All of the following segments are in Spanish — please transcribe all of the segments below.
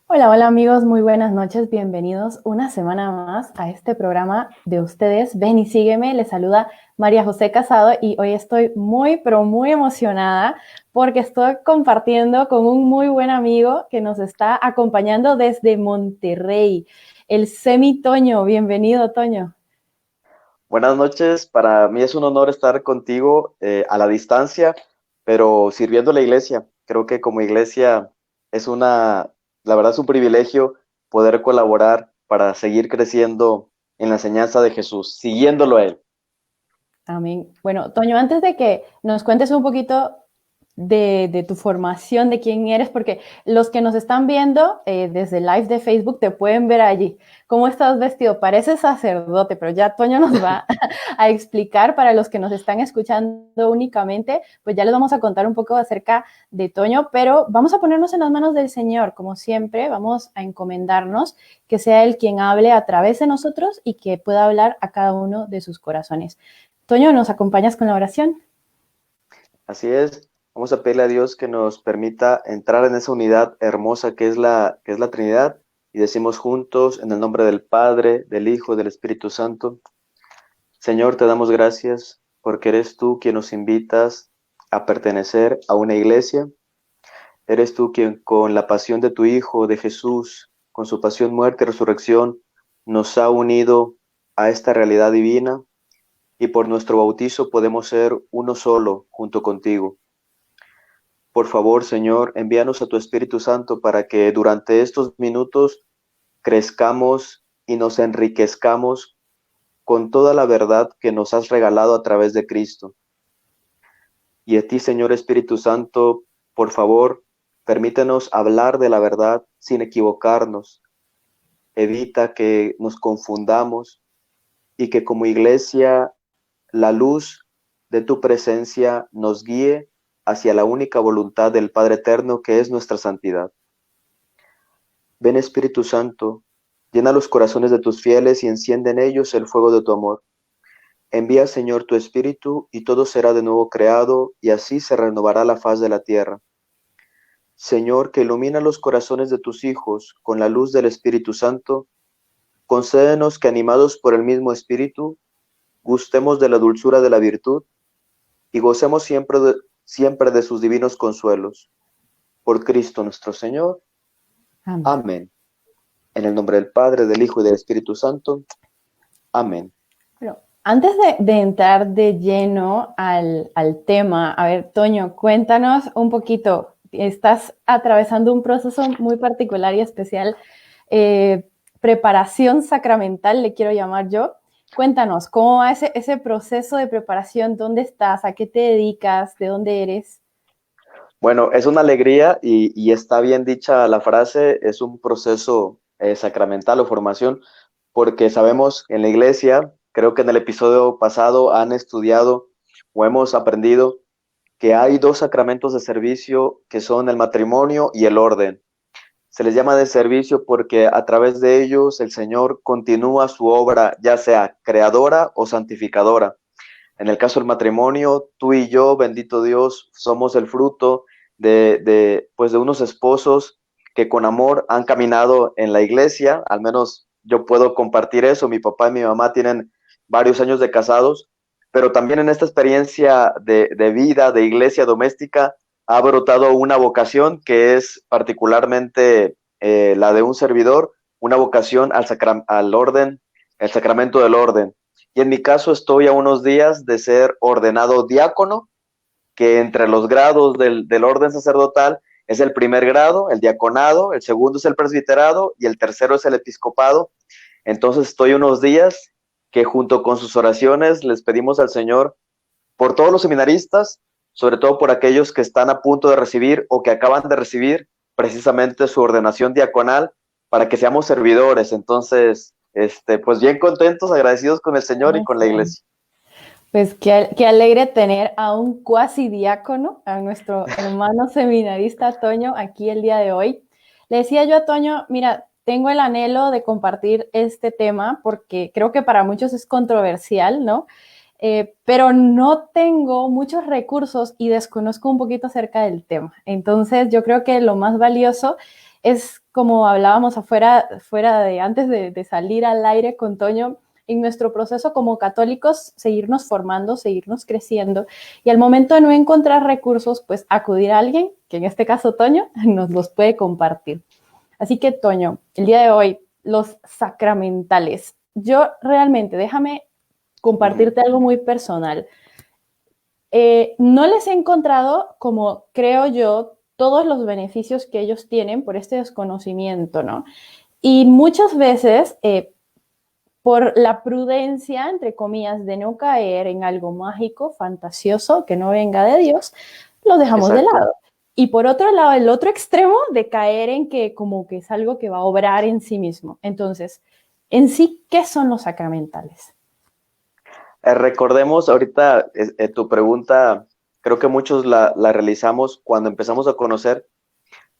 Hola, hola amigos, muy buenas noches, bienvenidos una semana más a este programa de ustedes. Ven y sígueme, les saluda María José Casado y hoy estoy muy, pero muy emocionada porque estoy compartiendo con un muy buen amigo que nos está acompañando desde Monterrey, el Semi Toño. Bienvenido, Toño. Buenas noches, para mí es un honor estar contigo a la distancia, pero sirviendo a la iglesia. Creo que como iglesia es la verdad es un privilegio poder colaborar para seguir creciendo en la enseñanza de Jesús, siguiéndolo a Él. Amén. Bueno, Toño, antes de que nos cuentes un poquito de tu formación, de quién eres, porque los que nos están viendo desde el live de Facebook te pueden ver allí. ¿Cómo estás vestido? Pareces sacerdote, pero ya Toño nos va a explicar para los que nos están escuchando únicamente, pues ya les vamos a contar un poco acerca de Toño, pero vamos a ponernos en las manos del Señor, como siempre, vamos a encomendarnos que sea Él quien hable a través de nosotros y que pueda hablar a cada uno de sus corazones. Toño, ¿nos acompañas con la oración? Así es, vamos a pedirle a Dios que nos permita entrar en esa unidad hermosa que es la Trinidad y decimos juntos en el nombre del Padre, del Hijo y del Espíritu Santo. Señor, te damos gracias porque eres tú quien nos invitas a pertenecer a una iglesia. Eres tú quien con la pasión de tu Hijo, de Jesús, con su pasión, muerte y resurrección, nos ha unido a esta realidad divina y por nuestro bautizo podemos ser uno solo junto contigo. Por favor, Señor, envíanos a tu Espíritu Santo para que durante estos minutos crezcamos y nos enriquezcamos con toda la verdad que nos has regalado a través de Cristo. Y a ti, Señor Espíritu Santo, por favor, permítenos hablar de la verdad sin equivocarnos. Evita que nos confundamos y que como iglesia la luz de tu presencia nos guíe hacia la única voluntad del Padre Eterno, que es nuestra santidad. Ven, Espíritu Santo, llena los corazones de tus fieles y enciende en ellos el fuego de tu amor. Envía, Señor, tu Espíritu y todo será de nuevo creado y así se renovará la faz de la tierra. Señor, que ilumina los corazones de tus hijos con la luz del Espíritu Santo, concédenos que animados por el mismo Espíritu, gustemos de la dulzura de la virtud y gocemos siempre de sus divinos consuelos. Por Cristo nuestro Señor. Amén. Amén. En el nombre del Padre, del Hijo y del Espíritu Santo. Amén. Pero antes de entrar de lleno al tema, a ver, Toño, cuéntanos un poquito. Estás atravesando un proceso muy particular y especial, eh, preparación sacramental, le quiero llamar yo. Cuéntanos, ¿cómo va ese proceso de preparación? ¿Dónde estás? ¿A qué te dedicas? ¿De dónde eres? Bueno, es una alegría y está bien dicha la frase, es un proceso sacramental o formación, porque sabemos en la iglesia, creo que en el episodio pasado han estudiado o hemos aprendido que hay dos sacramentos de servicio que son el matrimonio y el orden. Se les llama de servicio porque a través de ellos el Señor continúa su obra, ya sea creadora o santificadora. En el caso del matrimonio, tú y yo, bendito Dios, somos el fruto pues de unos esposos que con amor han caminado en la iglesia, al menos yo puedo compartir eso, mi papá y mi mamá tienen varios años de casados, pero también en esta experiencia de vida, de iglesia doméstica, ha brotado una vocación que es particularmente la de un servidor, una vocación al orden, el sacramento del orden. Y en mi caso estoy a unos días de ser ordenado diácono, que entre los grados del orden sacerdotal es el primer grado, el diaconado, el segundo es el presbiterado y el tercero es el episcopado. Entonces estoy unos días que junto con sus oraciones les pedimos al Señor por todos los seminaristas, sobre todo por aquellos que están a punto de recibir o que acaban de recibir precisamente su ordenación diaconal, para que seamos servidores. Entonces, pues bien contentos, agradecidos con el Señor y con la Eso. iglesia. Pues qué alegre tener a un cuasi diácono, a nuestro hermano seminarista Toño, aquí el día de hoy. Le decía yo a Toño, mira, tengo el anhelo de compartir este tema porque creo que para muchos es controversial, ¿no? Pero no tengo muchos recursos y desconozco un poquito acerca del tema. Entonces, yo creo que lo más valioso es como hablábamos fuera de antes de salir al aire con Toño, en nuestro proceso como católicos, seguirnos formando, seguirnos creciendo, y al momento de no encontrar recursos, pues acudir a alguien, que en este caso Toño, nos los puede compartir. Así que, Toño, el día de hoy, los sacramentales. Yo realmente, déjame compartirte algo muy personal. No les he encontrado, como creo yo, todos los beneficios que ellos tienen por este desconocimiento, ¿no? Y muchas veces, por la prudencia, entre comillas, de no caer en algo mágico, fantasioso, que no venga de Dios, lo dejamos de lado. Y por otro lado, el otro extremo de caer en que como que es algo que va a obrar en sí mismo. Entonces, en sí, ¿qué son los sacramentales? Recordemos ahorita tu pregunta, creo que muchos la realizamos cuando empezamos a conocer,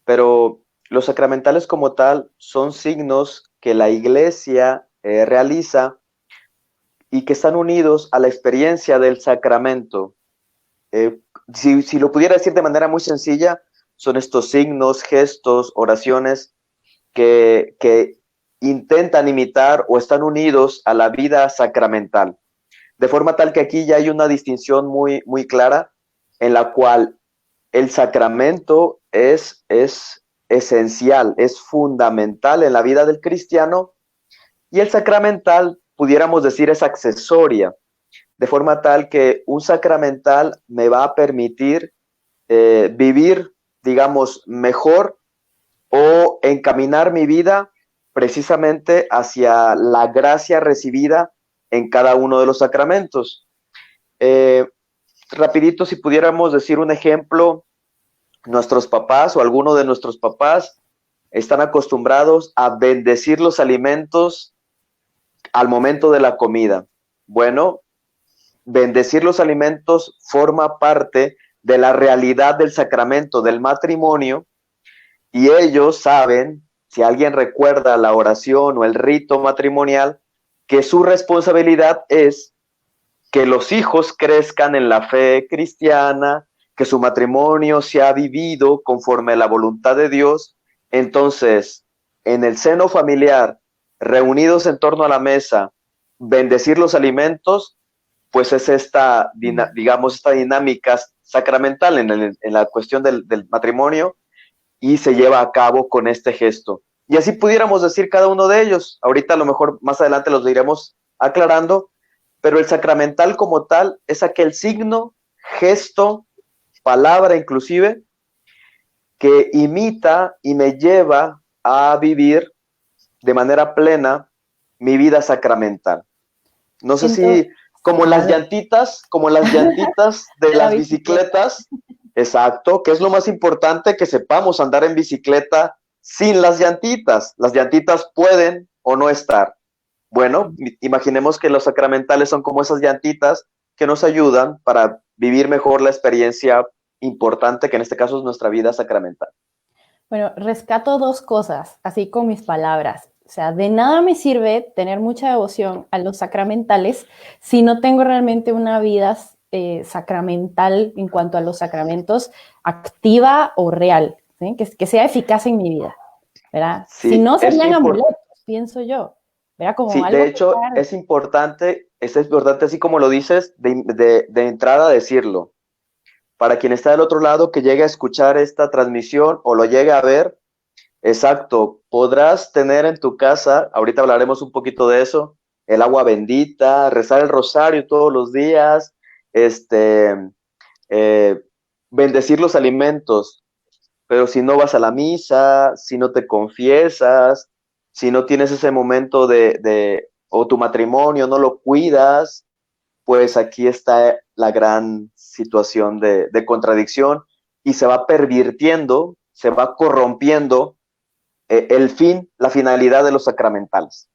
pero los sacramentales como tal son signos que la iglesia realiza y que están unidos a la experiencia del sacramento. Si lo pudiera decir de manera muy sencilla, son estos signos, gestos, oraciones que intentan imitar o están unidos a la vida sacramental. De forma tal que aquí ya hay una distinción muy, muy clara en la cual el sacramento es esencial, es fundamental en la vida del cristiano, y el sacramental, pudiéramos decir, es accesoria, de forma tal que un sacramental me va a permitir vivir, digamos, mejor o encaminar mi vida precisamente hacia la gracia recibida en cada uno de los sacramentos. Rapidito, si pudiéramos decir un ejemplo, nuestros papás o alguno de nuestros papás están acostumbrados a bendecir los alimentos al momento de la comida. Bueno, bendecir los alimentos forma parte de la realidad del sacramento del matrimonio, y ellos saben, si alguien recuerda la oración o el rito matrimonial, que su responsabilidad es que los hijos crezcan en la fe cristiana, que su matrimonio sea vivido conforme a la voluntad de Dios. Entonces, en el seno familiar, reunidos en torno a la mesa, bendecir los alimentos, pues es esta, digamos, esta dinámica sacramental en la cuestión del matrimonio, y se lleva a cabo con este gesto. Y así pudiéramos decir cada uno de ellos. Ahorita a lo mejor más adelante los iremos aclarando, pero el sacramental como tal es aquel signo, gesto, palabra inclusive, que imita y me lleva a vivir de manera plena mi vida sacramental. No sé si como las llantitas de las bicicletas, exacto, que es lo más importante, que sepamos andar en bicicleta sin las llantitas. Las llantitas pueden o no estar. Bueno, imaginemos que los sacramentales son como esas llantitas que nos ayudan para vivir mejor la experiencia importante, que en este caso es nuestra vida sacramental. Bueno, rescato dos cosas, así con mis palabras. O sea, de nada me sirve tener mucha devoción a los sacramentales si no tengo realmente una vida sacramental en cuanto a los sacramentos activa o real, ¿sí? Que sea eficaz en mi vida, ¿verdad? Sí, si no serían amuletos, pienso yo, ¿verdad? Como sí, algo de hecho es importante así como lo dices, de entrada decirlo. Para quien está del otro lado, que llegue a escuchar esta transmisión o lo llegue a ver, exacto, podrás tener en tu casa, ahorita hablaremos un poquito de eso, el agua bendita, rezar el rosario todos los días, eh, bendecir los alimentos, pero si no vas a la misa, si no te confiesas, si no tienes ese momento o tu matrimonio no lo cuidas, pues aquí está la gran situación de contradicción, y se va pervirtiendo, se va corrompiendo el fin, la finalidad de los sacramentales.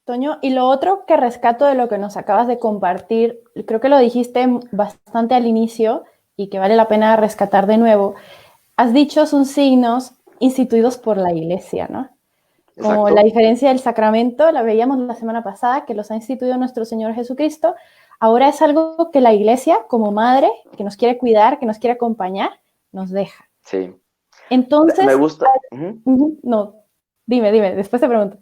Toño, y lo otro que rescato de lo que nos acabas de compartir, creo que lo dijiste bastante al inicio y que vale la pena rescatar de nuevo, has dicho son signos instituidos por la Iglesia, ¿no? Como Exacto. la diferencia del sacramento, la veíamos la semana pasada, que los ha instituido nuestro Señor Jesucristo, ahora es algo que la Iglesia, como madre, que nos quiere cuidar, que nos quiere acompañar, nos deja. Sí. Entonces, Me gusta. Ujú. no, dime, después te pregunto.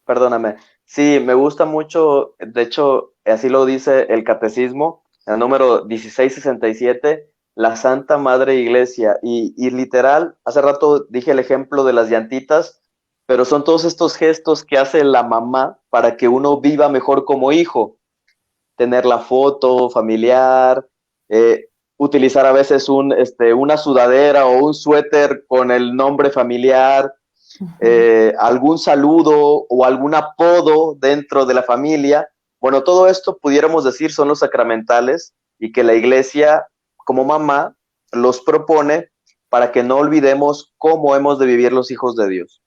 Perdóname. Sí, me gusta mucho, de hecho, así lo dice el catecismo, el número 1667, la Santa Madre Iglesia. Y literal, hace rato dije el ejemplo de las llantitas, pero son todos estos gestos que hace la mamá para que uno viva mejor como hijo. Tener la foto familiar, eh, utilizar a veces una sudadera o un suéter con el nombre familiar, algún saludo o algún apodo dentro de la familia. Bueno, todo esto pudiéramos decir son los sacramentales y que la iglesia como mamá los propone para que no olvidemos cómo hemos de vivir los hijos de Dios.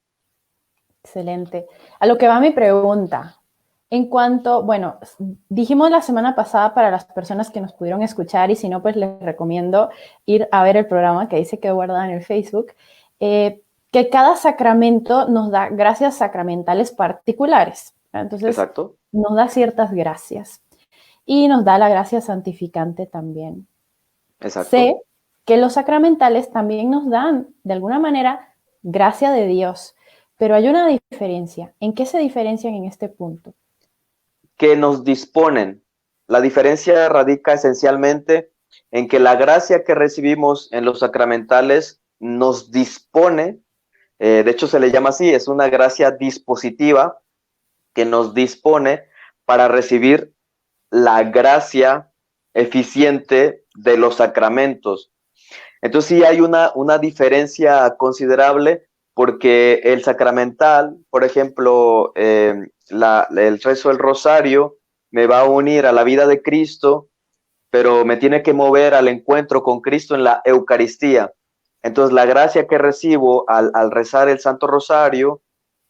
Excelente. A lo que va mi pregunta. En cuanto, bueno, dijimos la semana pasada para las personas que nos pudieron escuchar y si no, pues les recomiendo ir a ver el programa que ahí se quedó guardado en el Facebook, que cada sacramento nos da gracias sacramentales particulares. Entonces, Exacto. nos da ciertas gracias y nos da la gracia santificante también. Exacto. Sé que los sacramentales también nos dan, de alguna manera, gracia de Dios, pero hay una diferencia. ¿En qué se diferencian en este punto? Que nos disponen. La diferencia radica esencialmente en que la gracia que recibimos en los sacramentales nos dispone, de hecho se le llama así, es una gracia dispositiva que nos dispone para recibir la gracia eficiente de los sacramentos. Entonces sí hay una diferencia considerable porque el sacramental, por ejemplo, el rezo del rosario me va a unir a la vida de Cristo, pero me tiene que mover al encuentro con Cristo en la Eucaristía. Entonces la gracia que recibo al rezar el Santo Rosario,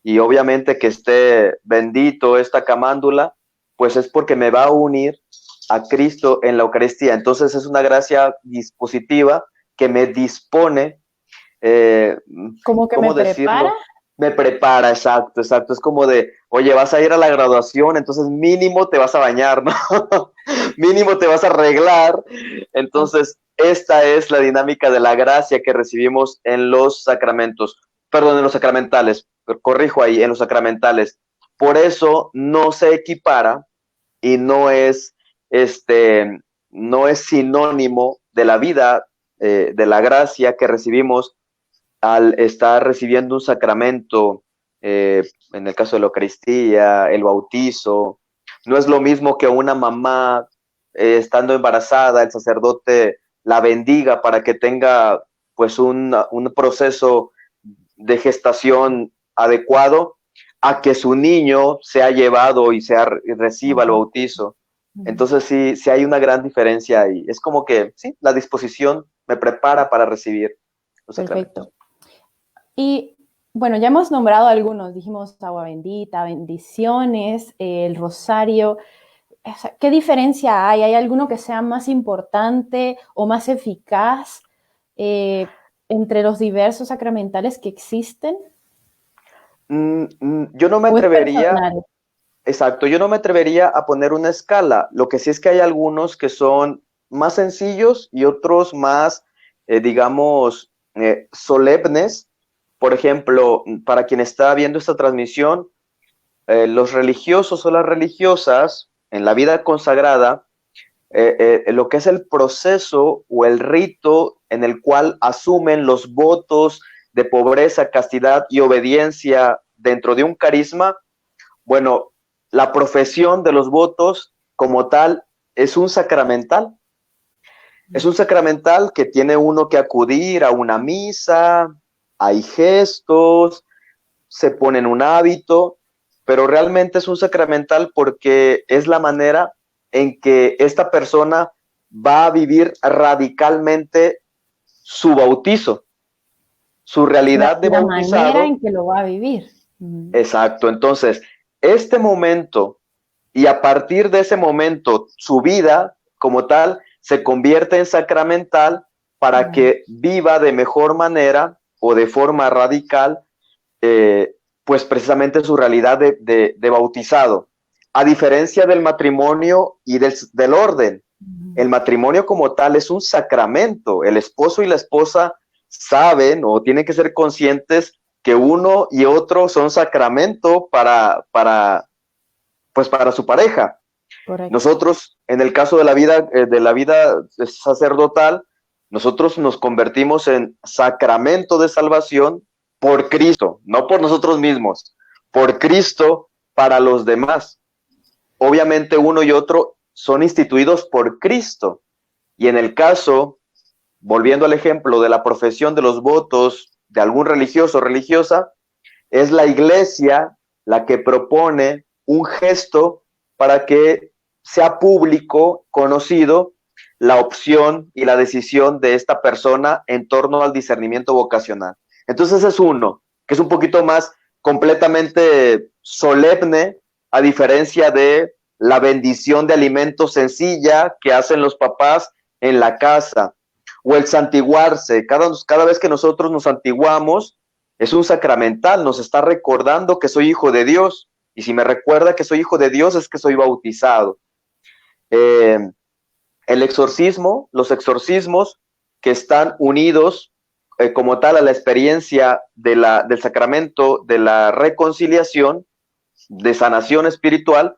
y obviamente que esté bendito esta camándula, pues es porque me va a unir a Cristo en la Eucaristía. Entonces es una gracia dispositiva que me dispone, ¿Como que ¿cómo me prepara? decirlo? Me prepara, exacto. Es como de, oye, vas a ir a la graduación, entonces mínimo te vas a bañar, ¿no? Mínimo te vas a arreglar. Entonces, esta es la dinámica de la gracia que recibimos en los sacramentos, perdón, en los sacramentales, corrijo ahí, en los sacramentales. Por eso no se equipara y no es sinónimo de la vida, de la gracia que recibimos al estar recibiendo un sacramento, en el caso de la Eucaristía, el bautizo. No es lo mismo que una mamá, estando embarazada, el sacerdote la bendiga para que tenga pues un proceso de gestación adecuado, a que su niño sea llevado y reciba el bautizo. Entonces sí hay una gran diferencia ahí. Es como que sí, la disposición me prepara para recibir los sacramentos. Perfecto. Y bueno, ya hemos nombrado algunos, dijimos agua bendita, bendiciones, el rosario. ¿Qué diferencia hay? ¿Hay alguno que sea más importante o más eficaz entre los diversos sacramentales que existen? Yo no me ¿O es atrevería, personal? exacto, yo no me atrevería a poner una escala. Lo que sí es que hay algunos que son más sencillos y otros más, digamos, solemnes. Por ejemplo, para quien está viendo esta transmisión, los religiosos o las religiosas en la vida consagrada, lo que es el proceso o el rito en el cual asumen los votos de pobreza, castidad y obediencia dentro de un carisma, bueno, la profesión de los votos como tal es un sacramental. Es un sacramental que tiene uno que acudir a una misa, hay gestos, se pone en un hábito, pero realmente es un sacramental porque es la manera en que esta persona va a vivir radicalmente su bautizo, su realidad de La manera bautizado. en que lo va a vivir. Exacto, entonces, este momento y a partir de ese momento su vida como tal se convierte en sacramental para que viva de mejor manera o de forma radical, pues precisamente su realidad de bautizado. A diferencia del matrimonio y del orden, el matrimonio como tal es un sacramento. El esposo y la esposa saben o tienen que ser conscientes que uno y otro son sacramento pues para su pareja. Correcto. Nosotros, en el caso de la vida sacerdotal, nosotros nos convertimos en sacramento de salvación por Cristo, no por nosotros mismos, por Cristo para los demás. Obviamente uno y otro son instituidos por Cristo. Y en el caso, volviendo al ejemplo de la profesión de los votos de algún religioso o religiosa, es la iglesia la que propone un gesto para que sea público, conocido, la opción y la decisión de esta persona en torno al discernimiento vocacional. Entonces es uno, que es un poquito más completamente solemne, a diferencia de la bendición de alimento sencilla que hacen los papás en la casa, o el santiguarse. Cada vez que nosotros nos santiguamos, es un sacramental, nos está recordando que soy hijo de Dios, y si me recuerda que soy hijo de Dios es que soy bautizado. Eh, el exorcismo, los exorcismos que están unidos como tal a la experiencia del sacramento de la reconciliación, de sanación espiritual.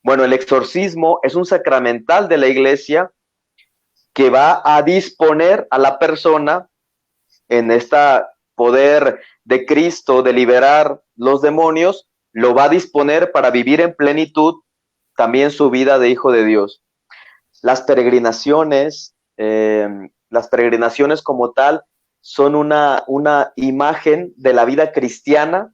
Bueno, el exorcismo es un sacramental de la iglesia que va a disponer a la persona en este poder de Cristo de liberar los demonios, lo va a disponer para vivir en plenitud también su vida de hijo de Dios. Las peregrinaciones como tal son una imagen de la vida cristiana.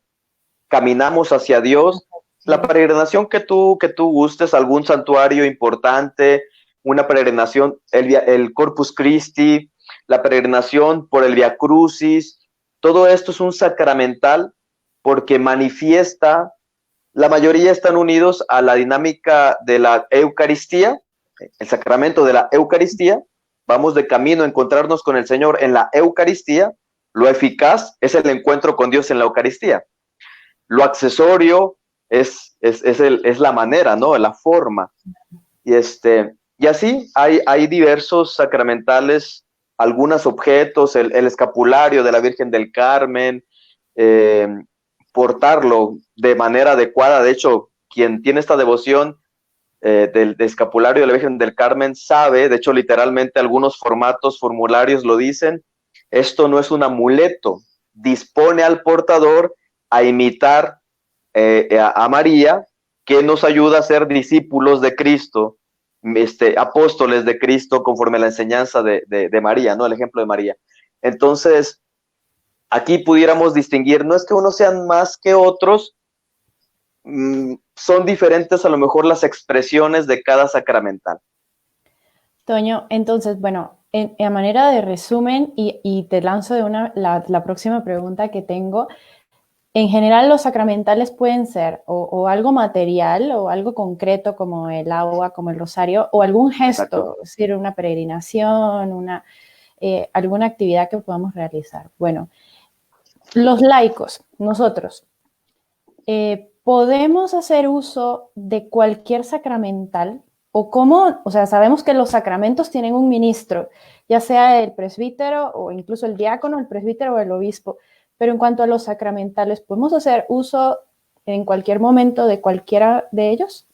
Caminamos hacia Dios. La peregrinación que tú gustes, algún santuario importante, una peregrinación, el Corpus Christi, la peregrinación por el Via Crucis, todo esto es un sacramental porque manifiesta, la mayoría están unidos a la dinámica de la Eucaristía, el sacramento de la Eucaristía. Vamos de camino a encontrarnos con el Señor en la Eucaristía. Lo eficaz es el encuentro con Dios en la Eucaristía. Lo accesorio es la manera, ¿no? La forma. Y así hay diversos sacramentales, algunos objetos, el escapulario de la Virgen del Carmen, portarlo de manera adecuada. De hecho, quien tiene esta devoción del escapulario de la Virgen del Carmen sabe, de hecho literalmente algunos formularios lo dicen, esto no es un amuleto, dispone al portador a imitar a María, que nos ayuda a ser discípulos de Cristo, apóstoles de Cristo conforme a la enseñanza de María, ¿no? El ejemplo de María. Entonces, aquí pudiéramos distinguir, no es que unos sean más que otros, son diferentes a lo mejor las expresiones de cada sacramental. Toño, entonces, bueno, a manera de resumen, y te lanzo la próxima pregunta que tengo. En general, los sacramentales pueden ser o algo material o algo concreto como el agua, como el rosario, o algún gesto, Exacto. es decir, una peregrinación, alguna actividad que podamos realizar. Bueno, los laicos, nosotros, ¿podemos hacer uso de cualquier sacramental? ¿O cómo? O sea, sabemos que los sacramentos tienen un ministro, ya sea el presbítero o incluso el diácono, el presbítero o el obispo. Pero en cuanto a los sacramentales, ¿podemos hacer uso en cualquier momento de cualquiera de ellos?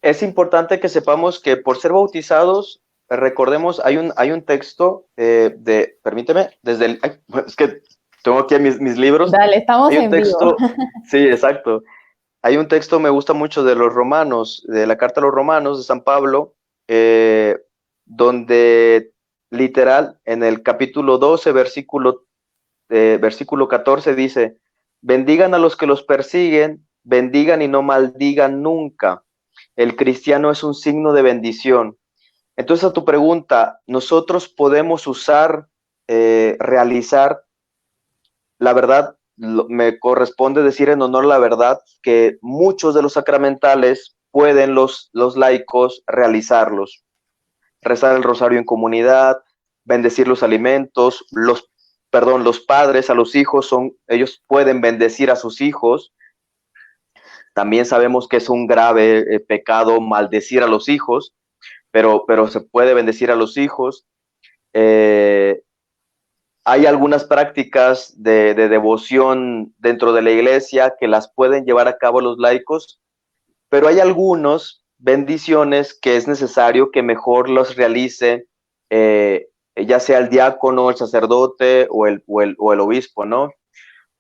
Es importante que sepamos que por ser bautizados, recordemos, hay un texto permíteme, es que tengo aquí mis libros. Dale, estamos Hay un en texto, vivo. sí, exacto. Hay un texto, me gusta mucho, de los Romanos, de la carta a los Romanos de San Pablo, donde literal en el capítulo 12, versículo 14 dice: bendigan a los que los persiguen, bendigan y no maldigan nunca. El cristiano es un signo de bendición. Entonces, a tu pregunta, nosotros podemos realizar, la verdad, me corresponde decir en honor a la verdad que muchos de los sacramentales pueden los laicos realizarlos. Rezar el rosario en comunidad, bendecir los alimentos, los padres a los hijos, ellos pueden bendecir a sus hijos. También sabemos que es un grave pecado maldecir a los hijos, pero se puede bendecir a los hijos. hay algunas prácticas de devoción dentro de la iglesia que las pueden llevar a cabo los laicos, pero hay algunas bendiciones que es necesario que mejor los realice ya sea el diácono, el sacerdote o el obispo, ¿no?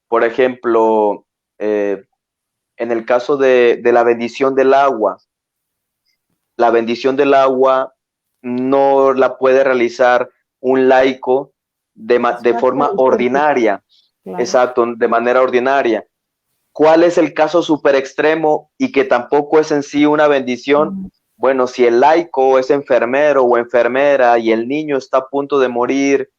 Por ejemplo, en el caso de la bendición del agua no la puede realizar un laico de Eso forma litúrgica, ordinaria, claro. exacto, de manera ordinaria. ¿Cuál es el caso súper extremo y que tampoco es en sí una bendición? Mm, Bueno, si el laico es enfermero o enfermera y el niño está a punto de morir,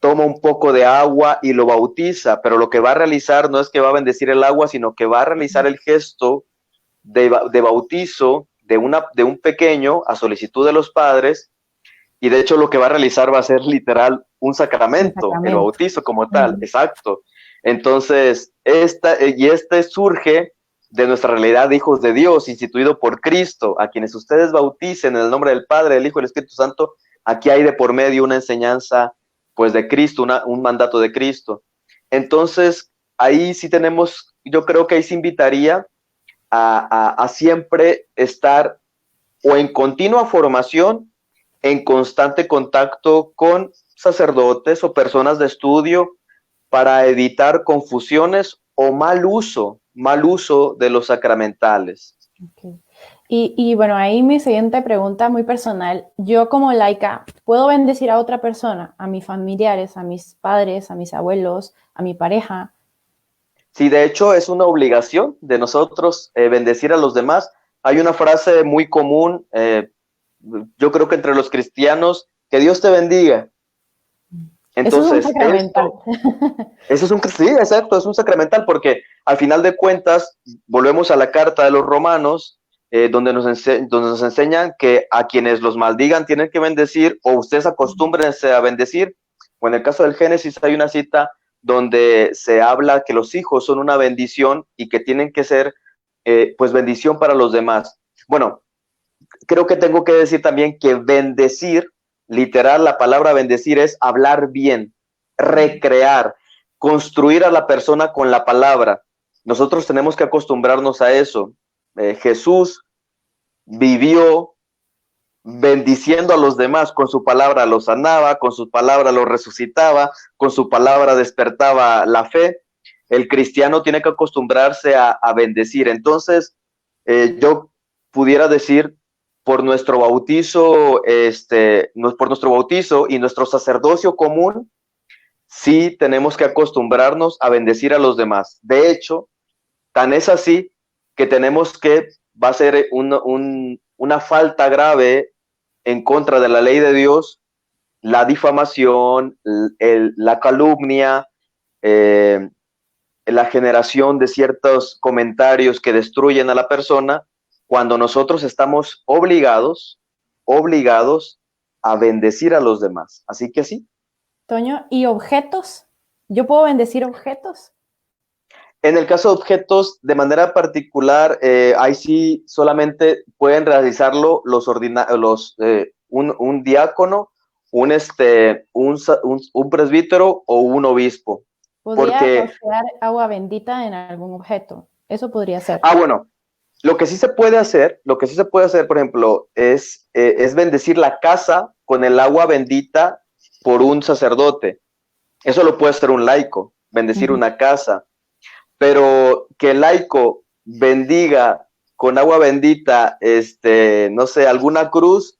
toma un poco de agua y lo bautiza, pero lo que va a realizar no es que va a bendecir el agua, sino que va a realizar el gesto de bautizo de un pequeño a solicitud de los padres, y de hecho lo que va a realizar va a ser literal un un sacramento, el sacramento. bautizo como tal, Mm, exacto. Entonces, este surge de nuestra realidad de hijos de Dios, instituido por Cristo, a quienes ustedes bauticen en el nombre del Padre, del Hijo y del Espíritu Santo. Aquí hay de por medio una enseñanza, pues, de Cristo, un mandato de Cristo. Entonces, ahí sí tenemos, yo creo que ahí se invitaría a siempre estar o en continua formación, en constante contacto con sacerdotes o personas de estudio para evitar confusiones o mal uso de los sacramentales. ok. Y bueno, ahí mi siguiente pregunta muy personal. Yo como laica, ¿puedo bendecir a otra persona, a mis familiares, a mis padres, a mis abuelos, a mi pareja? Si de hecho es una obligación de nosotros bendecir a los demás, hay una frase muy común, yo creo que entre los cristianos, que Dios te bendiga. Eso es un Entonces, sacramental. eso es sí, exacto, es un sacramental porque al final de cuentas volvemos a la carta de los romanos donde nos enseñan que a quienes los maldigan tienen que bendecir o ustedes acostúmbrense a bendecir. O en el caso del Génesis hay una cita donde se habla que los hijos son una bendición y que tienen que ser pues bendición para los demás. Bueno, creo que tengo que decir también que bendecir, literal, la palabra bendecir es hablar bien, recrear, construir a la persona con la palabra. Nosotros tenemos que acostumbrarnos a eso. Jesús vivió bendiciendo a los demás, con su palabra los sanaba, con su palabra los resucitaba, con su palabra despertaba la fe. El cristiano tiene que acostumbrarse a bendecir. Entonces, yo pudiera decir por nuestro bautizo, por nuestro bautizo y nuestro sacerdocio común, sí tenemos que acostumbrarnos a bendecir a los demás. De hecho, tan es así que tenemos que, va a ser una falta grave en contra de la ley de Dios, la difamación, la calumnia, eh, la generación de ciertos comentarios que destruyen a la persona, cuando nosotros estamos obligados a bendecir a los demás. Así que sí. Toño, ¿y objetos? ¿Yo puedo bendecir objetos? En el caso de objetos, de manera particular, ahí sí solamente pueden realizarlo un diácono, un presbítero o un obispo. ¿Podría Porque, rociar agua bendita en algún objeto? Eso podría ser. bueno, lo que sí se puede hacer, por ejemplo, es bendecir la casa con el agua bendita por un sacerdote. Eso lo puede hacer un laico, bendecir Ujú. una casa. Pero que el laico bendiga con agua bendita, no sé, alguna cruz,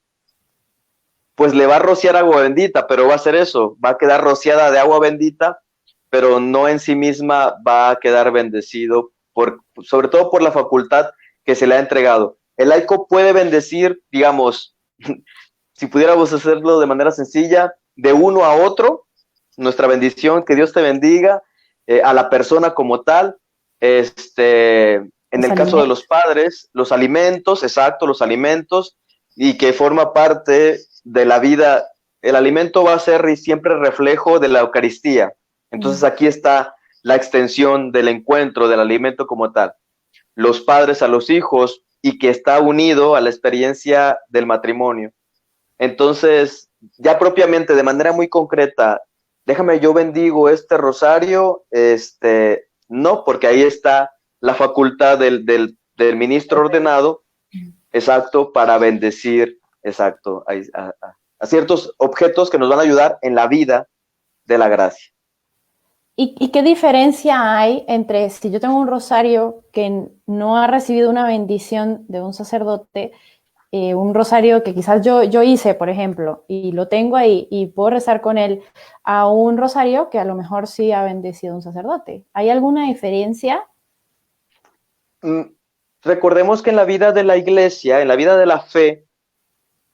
pues le va a rociar agua bendita, pero va a ser eso, va a quedar rociada de agua bendita, pero no en sí misma va a quedar bendecido, sobre todo por la facultad que se le ha entregado. El laico puede bendecir, digamos, si pudiéramos hacerlo de manera sencilla, de uno a otro, nuestra bendición, que Dios te bendiga, a la persona como tal, en Los el caso de alimentos. los padres, los alimentos, exacto, los alimentos, y que forma parte de la vida. El alimento va a ser siempre reflejo de la Eucaristía. Entonces Mm. aquí está la extensión del encuentro del alimento como tal. Los padres a los hijos y que está unido a la experiencia del matrimonio. Entonces, ya propiamente, de manera muy concreta, déjame, yo bendigo este rosario, no, porque ahí está la facultad del ministro ordenado, exacto, para bendecir, exacto, a ciertos objetos que nos van a ayudar en la vida de la gracia. ¿Y qué diferencia hay entre si yo tengo un rosario que no ha recibido una bendición de un sacerdote, un rosario que quizás yo hice, por ejemplo, y lo tengo ahí y puedo rezar con él, a un rosario que a lo mejor sí ha bendecido un sacerdote? ¿Hay alguna diferencia? Recordemos que en la vida de la iglesia, en la vida de la fe,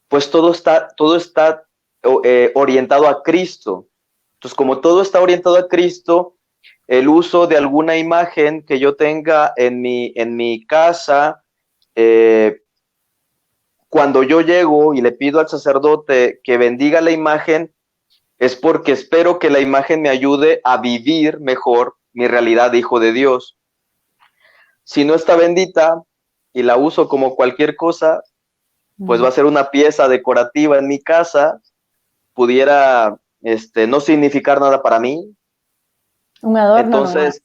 pues todo está orientado a Cristo. Entonces, como todo está orientado a Cristo, el uso de alguna imagen que yo tenga en mi casa, cuando yo llego y le pido al sacerdote que bendiga la imagen, es porque espero que la imagen me ayude a vivir mejor mi realidad de hijo de Dios. Si no está bendita y la uso como cualquier cosa, pues va a ser una pieza decorativa en mi casa, pudiera no significar nada para mí. Un adorno nomás. Entonces,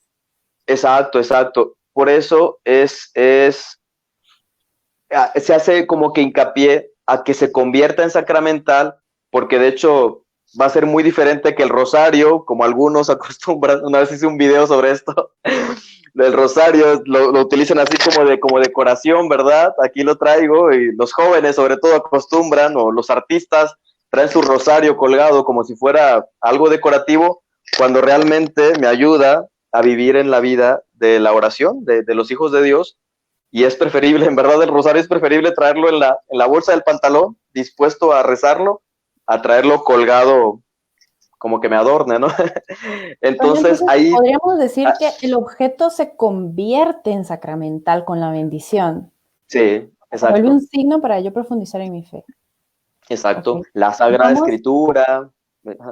exacto. Por eso se hace como que hincapié a que se convierta en sacramental, porque de hecho va a ser muy diferente que el rosario, como algunos acostumbran. Una vez hice un video sobre esto, del rosario, lo utilizan así como decoración, ¿verdad? Aquí lo traigo y los jóvenes sobre todo acostumbran, o los artistas traen su rosario colgado como si fuera algo decorativo, cuando realmente me ayuda a vivir en la vida de la oración, de los hijos de Dios. Y es preferible, en verdad, el rosario es preferible traerlo en la bolsa del pantalón, dispuesto a rezarlo, a traerlo colgado como que me adorne, ¿no? Entonces, Entonces, ahí... podríamos decir que el objeto se convierte en sacramental con la bendición. Sí, Se vuelve exacto, un signo para yo profundizar en mi fe. exacto. Okay. La Sagrada Vamos, Escritura.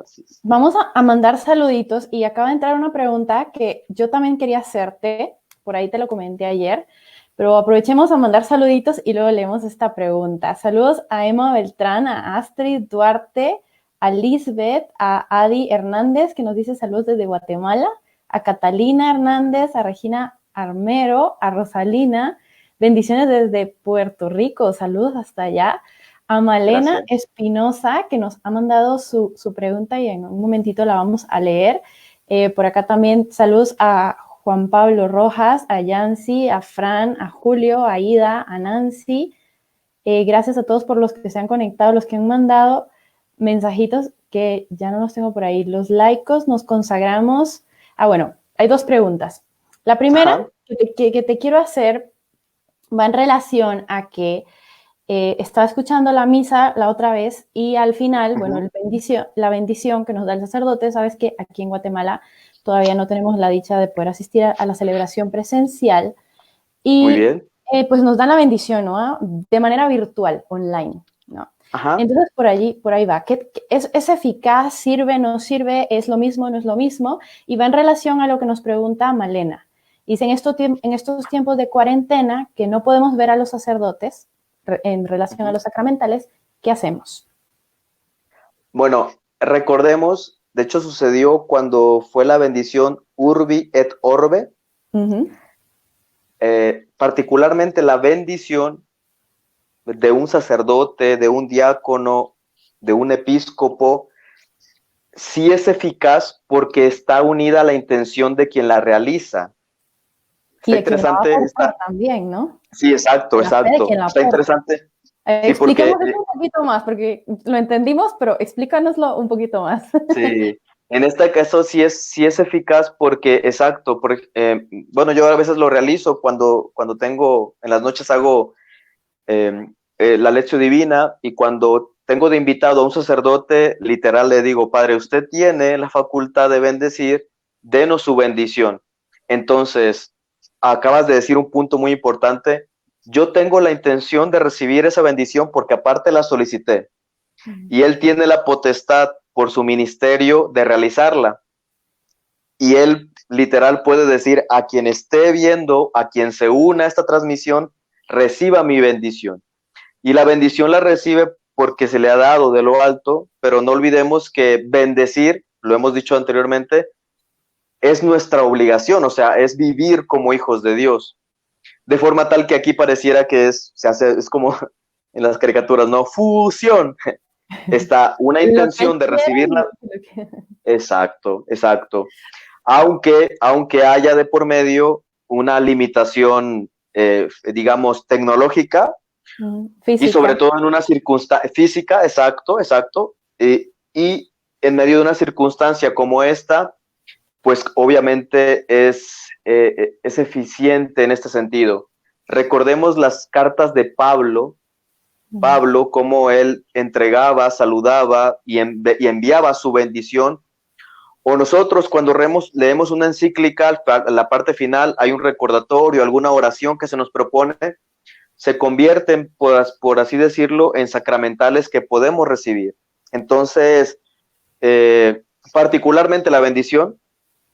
Sí. vamos a mandar saluditos y acaba de entrar una pregunta que yo también quería hacerte, por ahí te lo comenté ayer, pero aprovechemos a mandar saluditos y luego leemos esta pregunta. Saludos a Emma Beltrán, a Astrid Duarte, a Lisbeth, a Adi Hernández, que nos dice saludos desde Guatemala, a Catalina Hernández, a Regina Armero, a Rosalina, bendiciones desde Puerto Rico, saludos hasta allá. A Malena Gracias. Espinosa, que nos ha mandado su pregunta y en un momentito la vamos a leer. Por acá también saludos a Juan Pablo Rojas, a Yancy, a Fran, a Julio, a Ida, a Nancy. Gracias a todos por los que se han conectado, los que han mandado mensajitos que ya no los tengo por ahí. Los laicos nos consagramos. Bueno, hay dos preguntas. La primera que te quiero hacer va en relación a que estaba escuchando la misa la otra vez y al final, bueno, la bendición que nos da el sacerdote, sabes que aquí en Guatemala todavía no tenemos la dicha de poder asistir a la celebración presencial Muy y bien. pues nos dan la bendición, ¿no? De manera virtual, online, ¿no? Ajá. Entonces por ahí va. ¿Es eficaz? ¿Sirve? ¿No sirve? ¿Es lo mismo? ¿No es lo mismo? Y va en relación a lo que nos pregunta Malena. Dice, en estos tiempos de cuarentena que no podemos ver a los sacerdotes en relación a los sacramentales, ¿qué hacemos? Bueno, recordemos, de hecho sucedió cuando fue la bendición Urbi et Orbe, particularmente la bendición de un sacerdote, de un diácono, de un episcopo, sí es eficaz porque está unida a la intención de quien la realiza. Y Está de quien la va a interesante aportar también, ¿no? Sí, exacto, La fe de exacto. quien la Está aporta. interesante. Sí, porque Expliquemos eso un poquito más, porque lo entendimos, pero explícanoslo un poquito más. sí, en este caso sí es eficaz porque, exacto, bueno, yo a veces lo realizo cuando tengo, en las noches hago la lección divina, y cuando tengo de invitado a un sacerdote, literal le digo, Padre, usted tiene la facultad de bendecir, denos su bendición. Entonces, acabas de decir un punto muy importante. Yo tengo la intención de recibir esa bendición porque aparte la solicité, y él tiene la potestad por su ministerio de realizarla. Y él literal puede decir a quien esté viendo, a quien se una a esta transmisión, reciba mi bendición. Y la bendición la recibe porque se le ha dado de lo alto, pero no olvidemos que bendecir lo hemos dicho anteriormente, es nuestra obligación, o sea, es vivir como hijos de Dios. De forma tal que aquí pareciera que es como en las caricaturas, ¿no? Fusión. Está una Lo que él intención de quiere y recibirla. lo que... Exacto, exacto. Aunque haya de por medio una limitación, digamos, tecnológica y sobre Física. todo en una circunstancia física, exacto, exacto, y en medio de una circunstancia como esta, pues obviamente es eficiente en este sentido. Recordemos las cartas de Pablo, cómo él entregaba, saludaba y enviaba su bendición. O nosotros cuando leemos una encíclica, la parte final hay un recordatorio, alguna oración que se nos propone, se convierten, por así decirlo, en sacramentales que podemos recibir. Entonces, particularmente la bendición,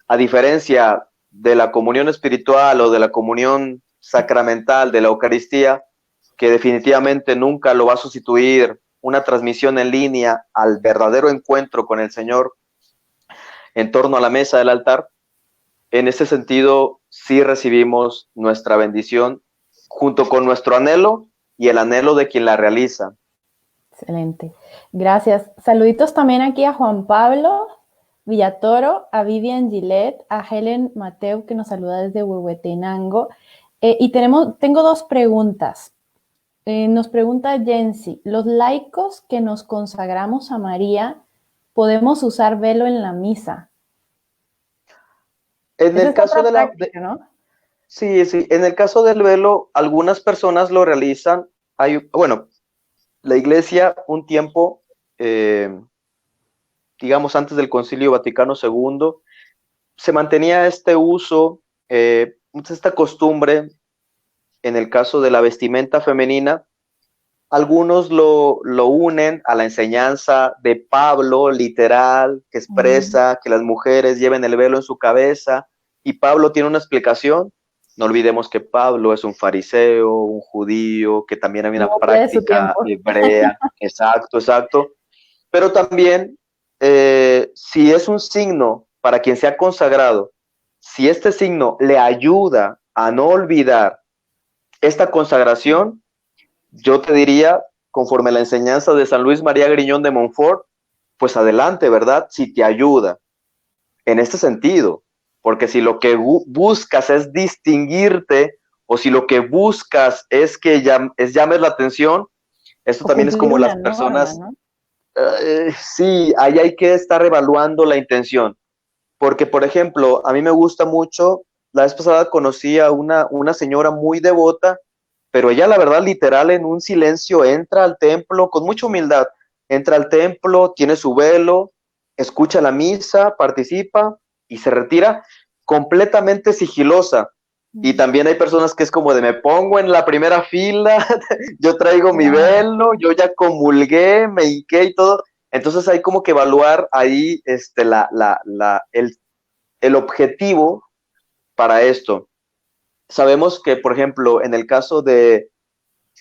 a diferencia de la comunión espiritual o de la comunión sacramental de la Eucaristía, que definitivamente nunca lo va a sustituir una transmisión en línea al verdadero encuentro con el Señor en torno a la mesa del altar, en ese sentido sí recibimos nuestra bendición junto con nuestro anhelo y el anhelo de quien la realiza. Excelente. Gracias. Saluditos también aquí a Juan Pablo Villatoro, a Vivian Gillette, a Helen Mateu, que nos saluda desde Huehuetenango. Y tengo dos preguntas. Nos pregunta Jensi, ¿los laicos que nos consagramos a María podemos usar velo en la misa? En el caso de práctica, ¿no? Sí, en el caso del velo, algunas personas lo realizan. Bueno, la iglesia un tiempo, digamos antes del Concilio Vaticano II, se mantenía este uso, esta costumbre en el caso de la vestimenta femenina. Algunos lo unen a la enseñanza de Pablo, literal, que expresa que las mujeres lleven el velo en su cabeza, y Pablo tiene una explicación. No olvidemos que Pablo es un fariseo, un judío, que también había una práctica hebrea. Exacto, exacto. Pero también, si es un signo para quien se ha consagrado, si este signo le ayuda a no olvidar esta consagración, yo te diría, conforme a la enseñanza de San Luis María Griñón de Montfort, pues adelante, ¿verdad? Si te ayuda en este sentido, porque si lo que buscas es distinguirte, o si lo que buscas es que llames la atención, esto O también es cumplir como una las norma, personas, ¿no? sí, ahí hay que estar evaluando la intención, porque por ejemplo, a mí me gusta mucho, la vez pasada conocí a una señora muy devota, pero ella la verdad literal en un silencio entra al templo con mucha humildad, entra al templo, tiene su velo, escucha la misa, participa y se retira completamente sigilosa. Y también hay personas que es como de me pongo en la primera fila, yo traigo mi velo, yo ya comulgué, me hinqué y todo. Entonces hay como que evaluar ahí el objetivo para esto. Sabemos que, por ejemplo, en el caso de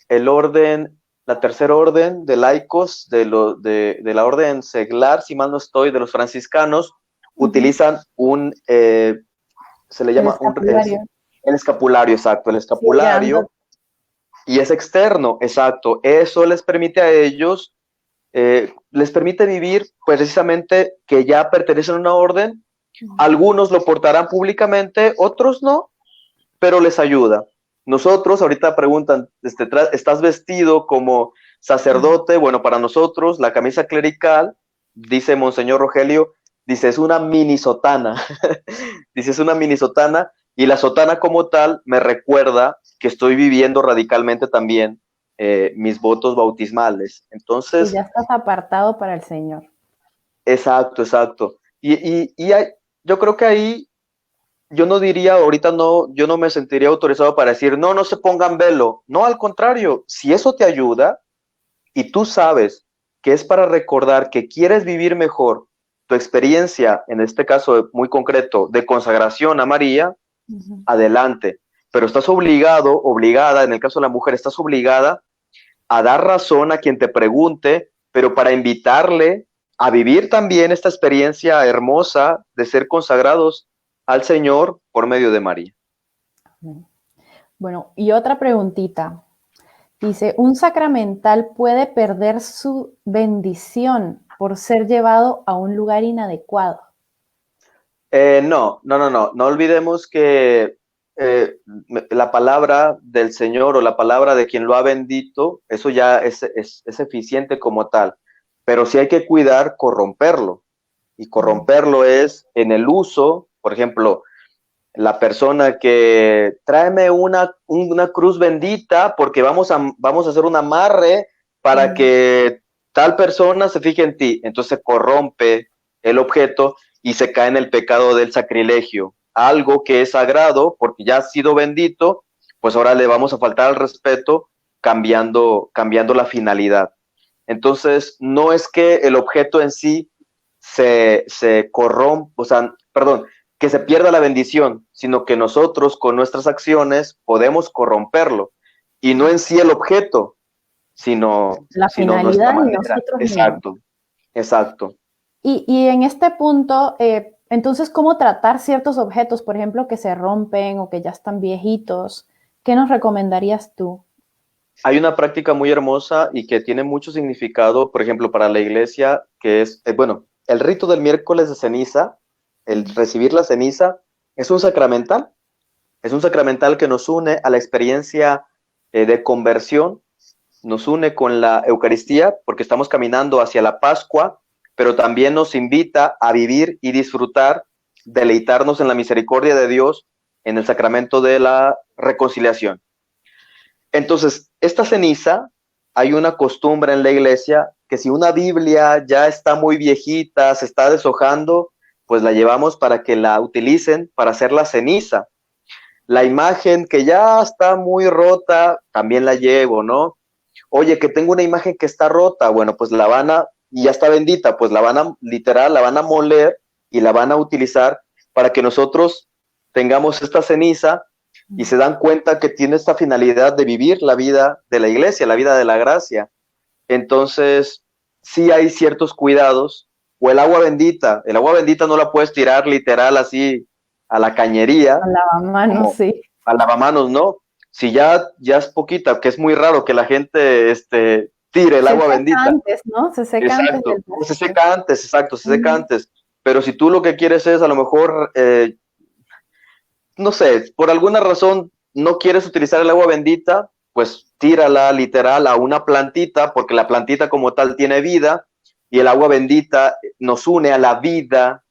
el orden, la tercera orden de laicos de la orden seglar, si mal no estoy, de los franciscanos, utilizan se le llama el escapulario, exacto, el escapulario, y es externo, exacto. Eso les permite a ellos, les permite vivir precisamente que ya pertenecen a una orden. Algunos lo portarán públicamente, otros no, pero les ayuda. Nosotros, ahorita preguntan, ¿estás vestido como sacerdote? Bueno, para nosotros, la camisa clerical, dice Monseñor Rogelio, dice, es una mini sotana. Dice, es una mini sotana, y la sotana como tal me recuerda que estoy viviendo radicalmente también mis votos bautismales. Entonces... Que ya estás apartado para el Señor. Exacto, exacto. Yo creo que ahí yo no diría, ahorita no, yo no me sentiría autorizado para decir, no se pongan velo. No, al contrario, si eso te ayuda y tú sabes que es para recordar que quieres vivir mejor tu experiencia, en este caso muy concreto, de consagración a María, adelante. Pero estás obligada, en el caso de la mujer, estás obligada a dar razón a quien te pregunte, pero para invitarle a vivir también esta experiencia hermosa de ser consagrados al Señor por medio de María. Bueno, y otra preguntita. Dice, ¿un sacramental puede perder su bendición por ser llevado a un lugar inadecuado? No olvidemos que la palabra del Señor o la palabra de quien lo ha bendito, eso ya es eficiente como tal, pero sí hay que cuidar corromperlo, y corromperlo es en el uso, por ejemplo, la persona que tráeme una cruz bendita porque vamos a hacer un amarre para que tal persona se fije en ti. Entonces corrompe el objeto y se cae en el pecado del sacrilegio. Algo que es sagrado porque ya ha sido bendito, pues ahora le vamos a faltar al respeto cambiando la finalidad. Entonces, no es que el objeto en sí se corrompa, o sea, perdón, que se pierda la bendición, sino que nosotros con nuestras acciones podemos corromperlo. Y no en sí el objeto, sino la nuestra finalidad y manera. nosotros Exacto, mismos. exacto. Y en este punto, entonces, ¿cómo tratar ciertos objetos, por ejemplo, que se rompen o que ya están viejitos? ¿Qué nos recomendarías tú? Hay una práctica muy hermosa y que tiene mucho significado, por ejemplo, para la iglesia, que es, bueno, el rito del miércoles de ceniza, el recibir la ceniza, es un sacramental. Es un sacramental que nos une a la experiencia de conversión, nos une con la Eucaristía, porque estamos caminando hacia la Pascua, pero también nos invita a vivir y disfrutar, deleitarnos en la misericordia de Dios en el sacramento de la reconciliación. Entonces, esta ceniza, hay una costumbre en la iglesia que si una Biblia ya está muy viejita, se está deshojando, pues la llevamos para que la utilicen para hacer la ceniza. La imagen que ya está muy rota, también la llevo, ¿no? Oye, que tengo una imagen que está rota, bueno, pues la van a, y ya está bendita, pues la van a, literal, la van a moler y la van a utilizar para que nosotros tengamos esta ceniza y se dan cuenta que tiene esta finalidad de vivir la vida de la iglesia, la vida de la gracia. Entonces, sí hay ciertos cuidados, o el agua bendita no la puedes tirar literal así a la cañería, Con lavamanos, sí. al lavamanos, ¿no? Si ya es poquita, que es muy raro que la gente tire el Se agua seca bendita. antes, ¿no? Se seca antes Exacto, del se proceso. seca antes, exacto, se seca antes. Pero si tú lo que quieres es a lo mejor, no sé, por alguna razón no quieres utilizar el agua bendita, pues tírala literal a una plantita, porque la plantita como tal tiene vida y el agua bendita nos une a la vida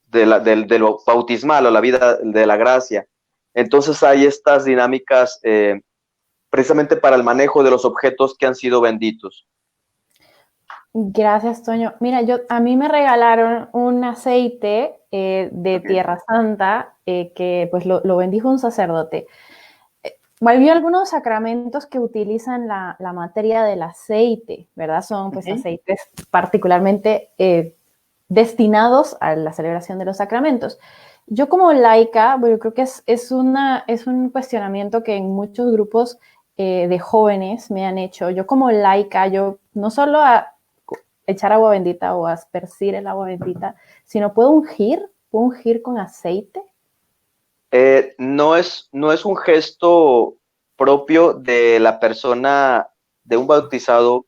de lo bautismal o la vida de la gracia. Entonces hay estas dinámicas precisamente para el manejo de los objetos que han sido benditos. Gracias, Toño. Mira, a mí me regalaron un aceite de Tierra Santa que pues lo bendijo un sacerdote. Hay algunos sacramentos que utilizan la materia del aceite, ¿verdad? Son pues aceites particularmente destinados a la celebración de los sacramentos. Yo como laica, bueno, creo que es un cuestionamiento que en muchos grupos de jóvenes me han hecho. Yo como laica, yo no solo a echar agua bendita o aspergir el agua bendita, sino puedo ungir con aceite. No es un gesto propio de la persona, de un bautizado,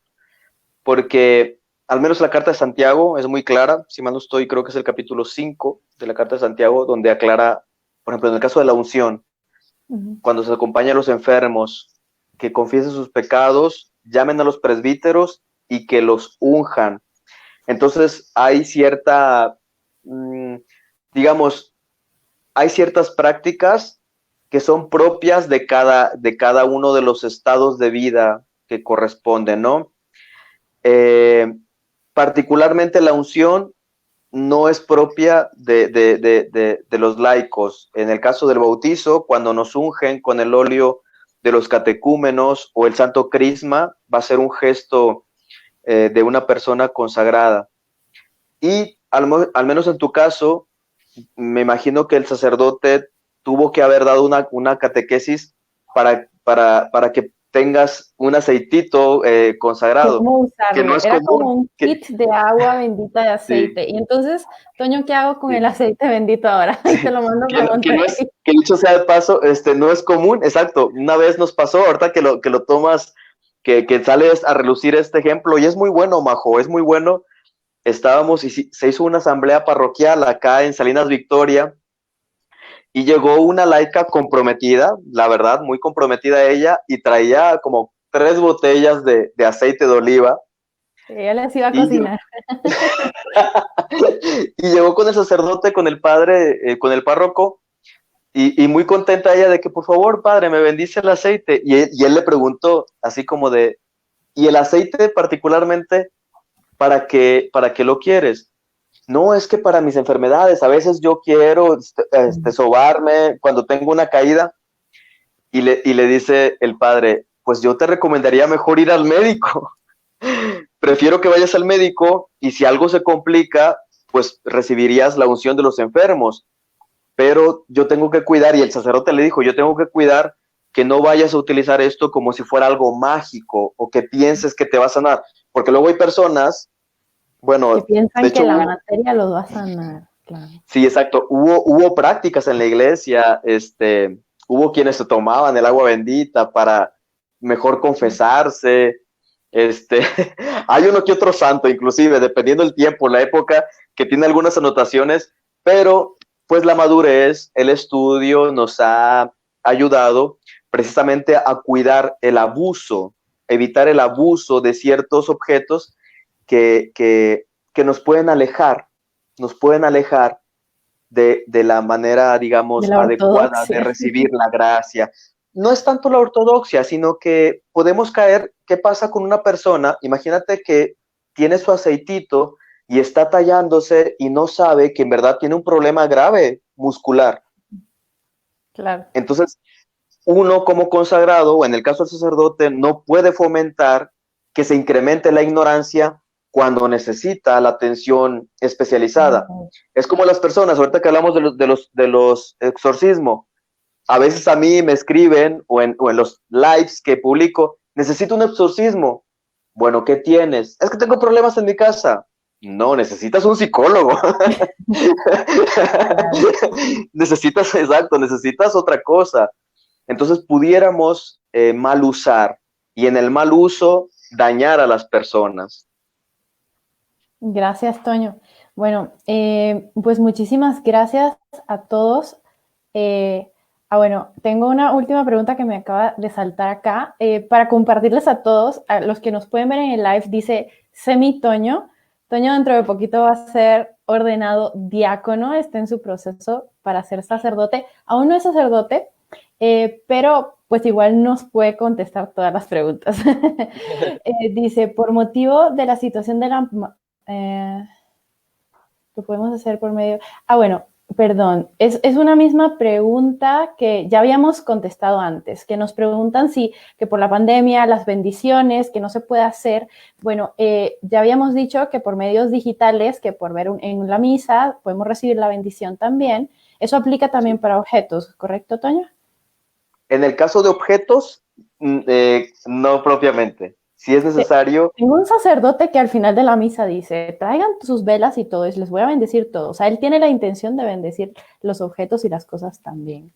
porque al menos la carta de Santiago es muy clara, si mal no estoy, creo que es el capítulo 5 de la carta de Santiago, donde aclara, por ejemplo, en el caso de la unción, cuando se acompaña a los enfermos, que confiesen sus pecados, llamen a los presbíteros y que los unjan. Entonces hay cierta, digamos, hay ciertas prácticas que son propias de cada uno de los estados de vida que corresponden, ¿no? Particularmente la unción no es propia de los laicos. En el caso del bautizo, cuando nos ungen con el óleo de los catecúmenos o el santo crisma, va a ser un gesto de una persona consagrada. Y al menos en tu caso, me imagino que el sacerdote tuvo que haber dado una catequesis para que tengas un aceitito consagrado, ¿Cómo que no usarlo? es Era como común. un kit de agua bendita de Sí, aceite. Y entonces, Toño, ¿qué hago con el sí. aceite bendito ahora? Y te lo mando para Que no Monterrey. es, que dicho sea de paso, no es común, exacto. Una vez nos pasó, ahorita que lo tomas, que sales a relucir este ejemplo, y es muy bueno, Majo, es muy bueno. Estábamos y se hizo una asamblea parroquial acá en Salinas Victoria, y llegó una laica comprometida, la verdad, muy comprometida ella, y traía como 3 botellas de aceite de oliva, Ella les iba a y, cocinar. y llegó con el sacerdote, con el padre, con el párroco, y muy contenta ella de que, por favor, padre, me bendice el aceite. Y él le preguntó, así como de, ¿y el aceite particularmente para qué lo quieres? No, es que para mis enfermedades, a veces yo quiero sobarme cuando tengo una caída. Y le dice el padre, pues yo te recomendaría mejor ir al médico. Prefiero que vayas al médico y si algo se complica, pues recibirías la unción de los enfermos. Pero yo tengo que cuidar, y el sacerdote le dijo, yo tengo que cuidar que no vayas a utilizar esto como si fuera algo mágico o que pienses que te va a sanar. Porque luego hay personas, Que bueno, de piensan que hecho la materia los va a sanar. Claro. sí, exacto. Hubo prácticas en la iglesia, hubo quienes se tomaban el agua bendita para mejor confesarse. Este, hay uno que otro santo, inclusive, dependiendo del tiempo, la época, que tiene algunas anotaciones, pero pues la madurez, el estudio nos ha ayudado precisamente a cuidar el abuso, evitar el abuso de ciertos objetos que, que, que nos pueden alejar de la manera, De digamos, la adecuada de ortodoxia. recibir la gracia. No es tanto la ortodoxia, sino que podemos caer, ¿qué pasa con una persona? Imagínate que tiene su aceitito y está tallándose y no sabe que en verdad tiene un problema grave muscular. Claro. Entonces, uno como consagrado, o en el caso del sacerdote, no puede fomentar que se incremente la ignorancia cuando necesita la atención especializada. Es como las personas, ahorita que hablamos de los exorcismos, a veces a mí me escriben o en los lives que publico, necesito un exorcismo. Bueno, ¿qué tienes? Es que tengo problemas en mi casa. No, necesitas un psicólogo. Claro. Necesitas, exacto, necesitas otra cosa. Entonces pudiéramos mal usar y en el mal uso dañar a las personas. Gracias, Toño. Bueno, pues muchísimas gracias a todos. Bueno, tengo una última pregunta que me acaba de saltar acá. Para compartirles a todos, a los que nos pueden ver en el live, dice Semi Toño. Toño dentro de poquito va a ser ordenado diácono, está en su proceso para ser sacerdote. Aún no es sacerdote, pero pues igual nos puede contestar todas las preguntas. Dice, por motivo de la situación de la... lo podemos hacer por medio... bueno, perdón, es una misma pregunta que ya habíamos contestado antes, que nos preguntan si que por la pandemia, las bendiciones, que no se puede hacer. Bueno, ya habíamos dicho que por medios digitales, que por ver en la misa, podemos recibir la bendición también. Eso aplica también para objetos, ¿correcto, Toño? En el caso de objetos, no propiamente. Si es necesario. Tengo un sacerdote que al final de la misa dice, traigan sus velas y todo, y les voy a bendecir todo. O sea, él tiene la intención de bendecir los objetos y las cosas también.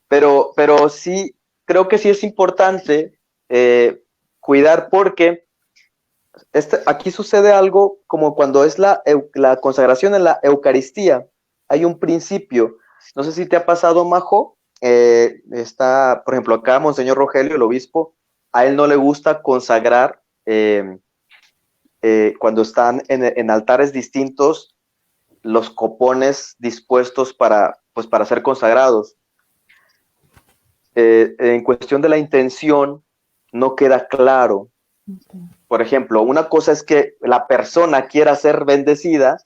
Pero sí, creo que sí es importante cuidar porque aquí sucede algo como cuando es la consagración en la Eucaristía. Hay un principio. No sé si te ha pasado, Majo. Está, por ejemplo, acá Monseñor Rogelio, el obispo, a él no le gusta consagrar cuando están en altares distintos los copones dispuestos pues, para ser consagrados. En cuestión de la intención, no queda claro. Okay. Por ejemplo, una cosa es que la persona quiera ser bendecida,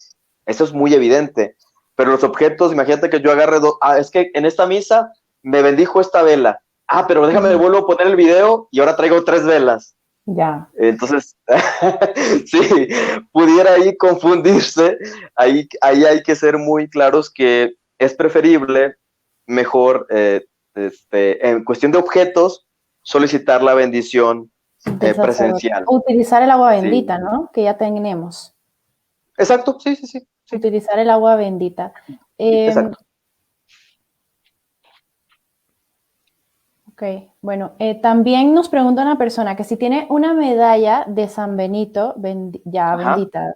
eso es muy evidente, pero los objetos, imagínate que yo agarre es que en esta misa me bendijo esta vela, pero déjame vuelvo a poner el video y ahora traigo 3 velas. Ya. Entonces, sí, pudiera ahí confundirse, ahí hay que ser muy claros que es preferible, mejor, en cuestión de objetos, solicitar la bendición del sacerdote. presencial. O utilizar el agua Sí. bendita, ¿no? Que ya tenemos. Exacto, sí, sí, sí. Sí. Utilizar el agua bendita. Exacto. Ok, bueno, también nos pregunta una persona que si tiene una medalla de San Benito, ya Ajá. bendita,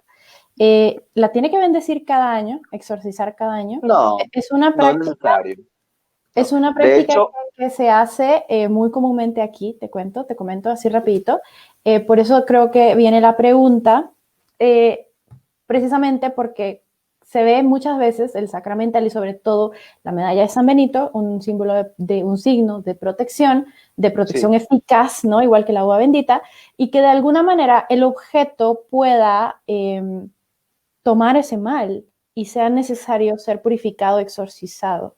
¿la tiene que bendecir cada año, exorcizar cada año? No, Es una no es práctica, necesario. es No. una De práctica hecho, que se hace muy comúnmente aquí, te comento así rapidito. Por eso creo que viene la pregunta, precisamente porque se ve muchas veces el sacramental y sobre todo la medalla de San Benito, un símbolo de un signo de protección sí. eficaz, ¿no? Igual que el agua bendita, y que de alguna manera el objeto pueda tomar ese mal y sea necesario ser purificado, exorcizado.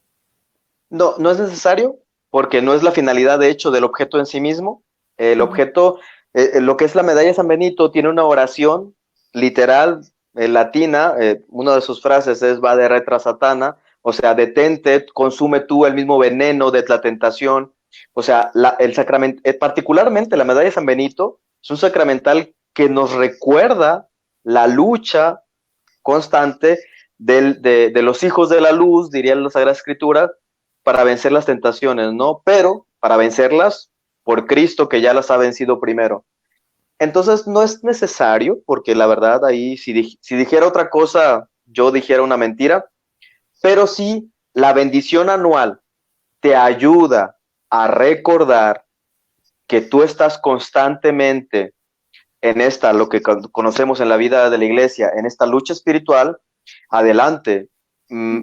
No, no es necesario porque no es la finalidad, de hecho, del objeto en sí mismo. El objeto, lo que es la medalla de San Benito, tiene una oración literal, latina. Una de sus frases es va de retra satana, o sea, detente, consume tú el mismo veneno de la tentación. O sea, el sacramento, particularmente la medalla de San Benito, es un sacramental que nos recuerda la lucha constante de los hijos de la luz, dirían las Sagradas Escrituras, para vencer las tentaciones, ¿no? Pero para vencerlas por Cristo que ya las ha vencido primero. Entonces no es necesario, porque la verdad ahí si dijera otra cosa, yo dijera una mentira, pero sí la bendición anual te ayuda a recordar que tú estás constantemente en esta, lo que conocemos en la vida de la iglesia, en esta lucha espiritual, adelante.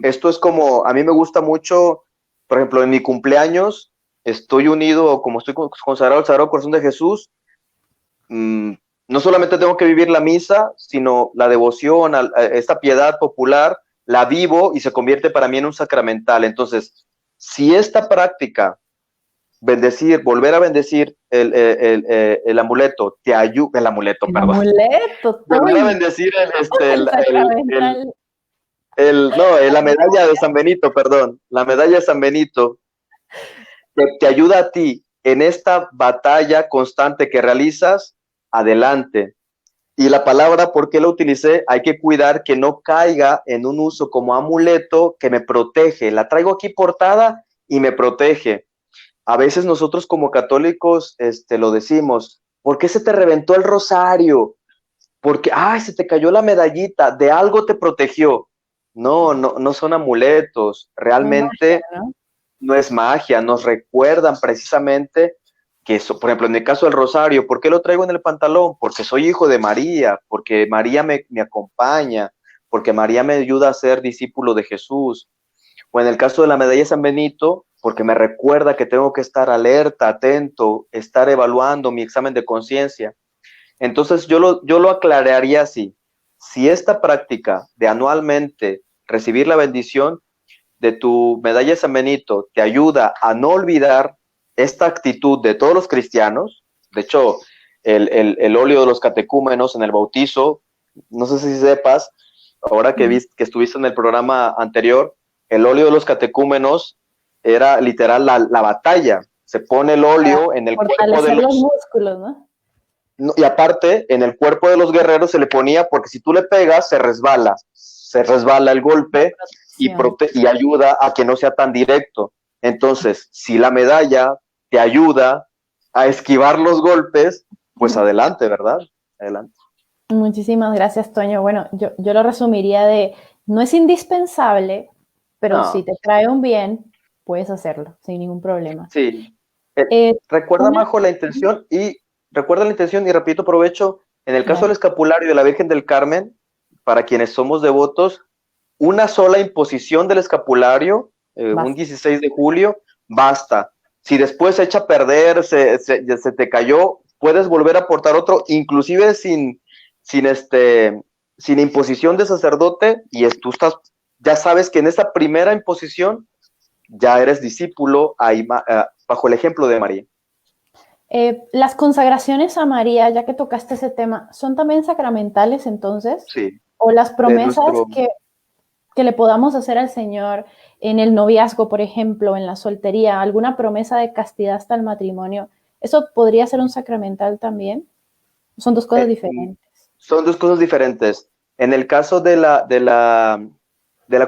Esto es como, a mí me gusta mucho, por ejemplo, en mi cumpleaños, estoy unido, como estoy consagrado al Sagrado Corazón de Jesús, no solamente tengo que vivir la misa, sino la devoción, a esta piedad popular, la vivo y se convierte para mí en un sacramental. Entonces, si esta práctica bendecir, volver a bendecir el amuleto, te ayuda, el amuleto, El perdón, amuleto, volver a Toño, bendecir el sacramental. no, la medalla de San Benito, perdón, la medalla de San Benito, te ayuda a ti en esta batalla constante que realizas, adelante. Y la palabra, ¿por qué la utilicé? Hay que cuidar que no caiga en un uso como amuleto que me protege. La traigo aquí portada y me protege. A veces nosotros como católicos lo decimos, ¿por qué se te reventó el rosario? Porque, ay, se te cayó la medallita, de algo te protegió. No, no, no son amuletos, No es magia, realmente ¿no? no es magia, nos recuerdan precisamente que, por ejemplo, en el caso del rosario, ¿por qué lo traigo en el pantalón? Porque soy hijo de María, porque María me acompaña, porque María me ayuda a ser discípulo de Jesús. O en el caso de la medalla de San Benito, porque me recuerda que tengo que estar alerta, atento, estar evaluando mi examen de conciencia. Entonces yo lo aclararía así. Si esta práctica de anualmente recibir la bendición de tu medalla de San Benito te ayuda a no olvidar esta actitud de todos los cristianos, de hecho, el óleo de los catecúmenos en el bautizo, no sé si sepas, ahora que estuviste en el programa anterior, el óleo de los catecúmenos era literal la batalla. Se pone el óleo en el cuerpo de Fortalecer los los... músculos, ¿no? Y aparte, en el cuerpo de los guerreros se le ponía, porque si tú le pegas, se resbala el golpe y ayuda a que no sea tan directo. Entonces, si la medalla te ayuda a esquivar los golpes, pues adelante, ¿verdad? Adelante. Muchísimas gracias, Toño. Bueno, yo lo resumiría de, no es indispensable, pero si No, te trae un bien, puedes hacerlo sin ningún problema. sí. Recuerda, Una, Majo, recuerda la intención y repito, aprovecho, en el caso claro, del escapulario de la Virgen del Carmen, para quienes somos devotos, una sola imposición del escapulario, un basta. 16 de julio, basta. Si después se echa a perder, se te cayó, puedes volver a aportar otro, inclusive sin, sin imposición de sacerdote, y tú estás, ya sabes que en esa primera imposición ya eres discípulo ahí, bajo el ejemplo de María. Las consagraciones a María, ya que tocaste ese tema, ¿son también sacramentales entonces? Sí, ¿O las de promesas nuestro... que le podamos hacer al Señor en el noviazgo, por ejemplo, en la soltería, alguna promesa de castidad hasta el matrimonio, ¿Eso podría ser un sacramental también? Son dos cosas diferentes. Son dos cosas diferentes. En el caso de la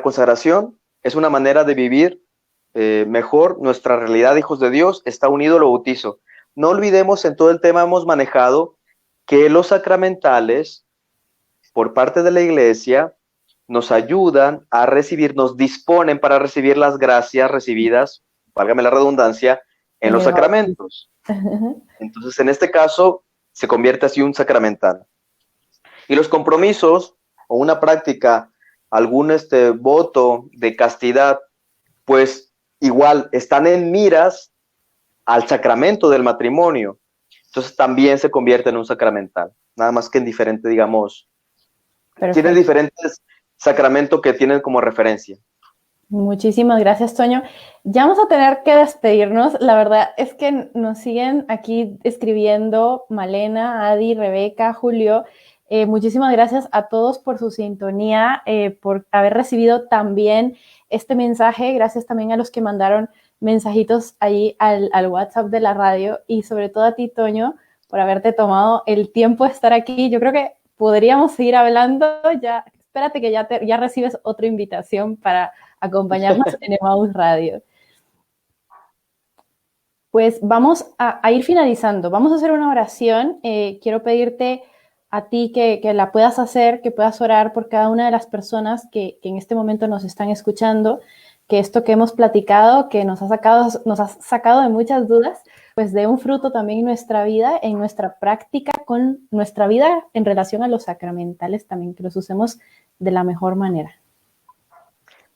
consagración, es una manera de vivir mejor nuestra realidad, hijos de Dios, está unido al bautizo. No olvidemos, en todo el tema hemos manejado que los sacramentales, por parte de la Iglesia, nos ayudan a recibir, nos disponen para recibir las gracias recibidas, válgame la redundancia, en los sacramentos. Entonces, en este caso, se convierte así un sacramental. Y los compromisos o una práctica, algún voto de castidad, pues igual están en miras al sacramento del matrimonio. Entonces también se convierte en un sacramental, nada más que en diferente, digamos, tiene diferentes sacramentos que tienen como referencia. Muchísimas gracias, Toño. Ya vamos a tener que despedirnos. La verdad es que nos siguen aquí escribiendo Malena, Adi, Rebeca, Julio. Muchísimas gracias a todos por su sintonía, por haber recibido también este mensaje. Gracias también a los que mandaron mensajitos ahí al WhatsApp de la radio y sobre todo a ti, Toño, por haberte tomado el tiempo de estar aquí. Yo creo que podríamos seguir hablando. Ya, espérate que ya recibes otra invitación para acompañarnos en Emmaus Radio. Pues vamos a ir finalizando. Vamos a hacer una oración. Quiero pedirte a ti que la puedas hacer, que puedas orar por cada una de las personas que en este momento nos están escuchando, que esto que hemos platicado, que nos ha sacado de muchas dudas, pues dé un fruto también en nuestra vida, en nuestra práctica, con nuestra vida en relación a los sacramentales también, que los usemos de la mejor manera.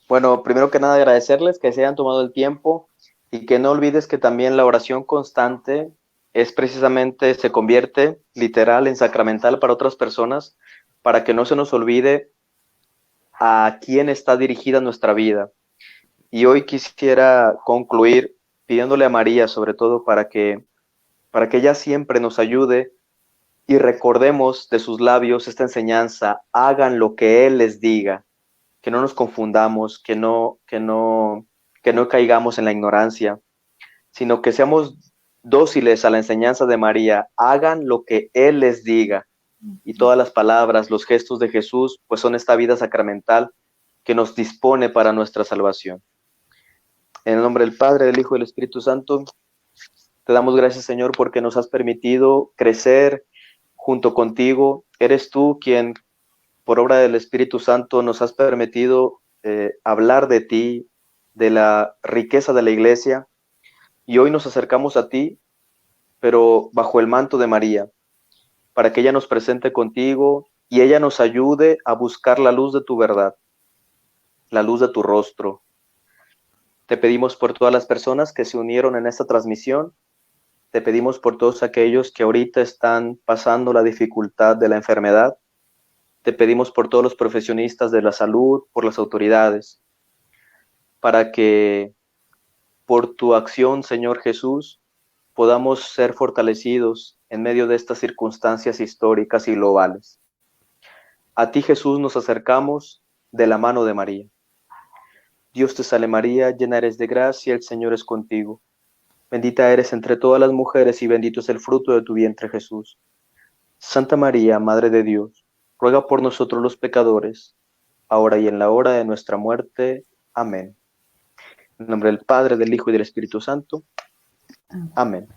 Bueno, primero que nada agradecerles que se hayan tomado el tiempo y que no olvides que también la oración constante es precisamente, se convierte literal en sacramental para otras personas, para que no se nos olvide a quién está dirigida nuestra vida. Y hoy quisiera concluir pidiéndole a María, sobre todo, para que ella siempre nos ayude y recordemos de sus labios esta enseñanza: hagan lo que Él les diga, que no nos confundamos, que no caigamos en la ignorancia, sino que seamos dóciles a la enseñanza de María, hagan lo que Él les diga. Y todas las palabras, los gestos de Jesús, pues son esta vida sacramental que nos dispone para nuestra salvación. En el nombre del Padre, del Hijo y del Espíritu Santo, te damos gracias, Señor, porque nos has permitido crecer junto contigo. Eres tú quien, por obra del Espíritu Santo, nos has permitido hablar de ti, de la riqueza de la Iglesia, y hoy nos acercamos a ti, pero bajo el manto de María, para que ella nos presente contigo y ella nos ayude a buscar la luz de tu verdad, la luz de tu rostro. Te pedimos por todas las personas que se unieron en esta transmisión, te pedimos por todos aquellos que ahorita están pasando la dificultad de la enfermedad, te pedimos por todos los profesionistas de la salud, por las autoridades, para que por tu acción, Señor Jesús, podamos ser fortalecidos en medio de estas circunstancias históricas y globales. A ti, Jesús, nos acercamos de la mano de María. Dios te salve María, llena eres de gracia, el Señor es contigo. Bendita eres entre todas las mujeres y bendito es el fruto de tu vientre, Jesús. Santa María, Madre de Dios, ruega por nosotros los pecadores, ahora y en la hora de nuestra muerte. Amén. En nombre del Padre, del Hijo y del Espíritu Santo. Amén.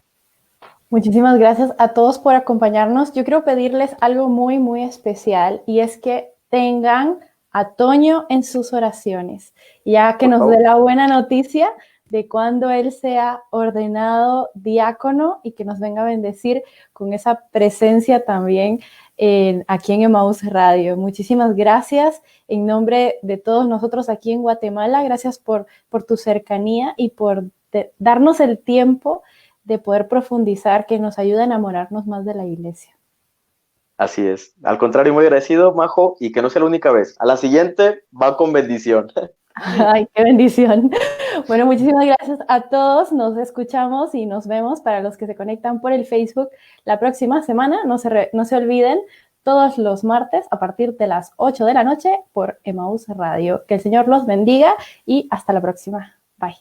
Muchísimas gracias a todos por acompañarnos. Yo quiero pedirles algo muy, muy especial, y es que tengan a Toño en sus oraciones, ya que nos dé la buena noticia de cuando él sea ordenado diácono y que nos venga a bendecir con esa presencia también aquí en Emmaus Radio. Muchísimas gracias en nombre de todos nosotros aquí en Guatemala. Gracias por tu cercanía y por darnos el tiempo de poder profundizar, que nos ayuda a enamorarnos más de la Iglesia. Así es. Al contrario, muy agradecido, Majo, y que no sea la única vez. A la siguiente va con bendición. Ay, qué bendición. Bueno, muchísimas gracias a todos. Nos escuchamos y nos vemos para los que se conectan por el Facebook la próxima semana. No se olviden, todos los martes a partir de las 8 de la noche por Emmaus Radio. Que el Señor los bendiga y hasta la próxima. Bye.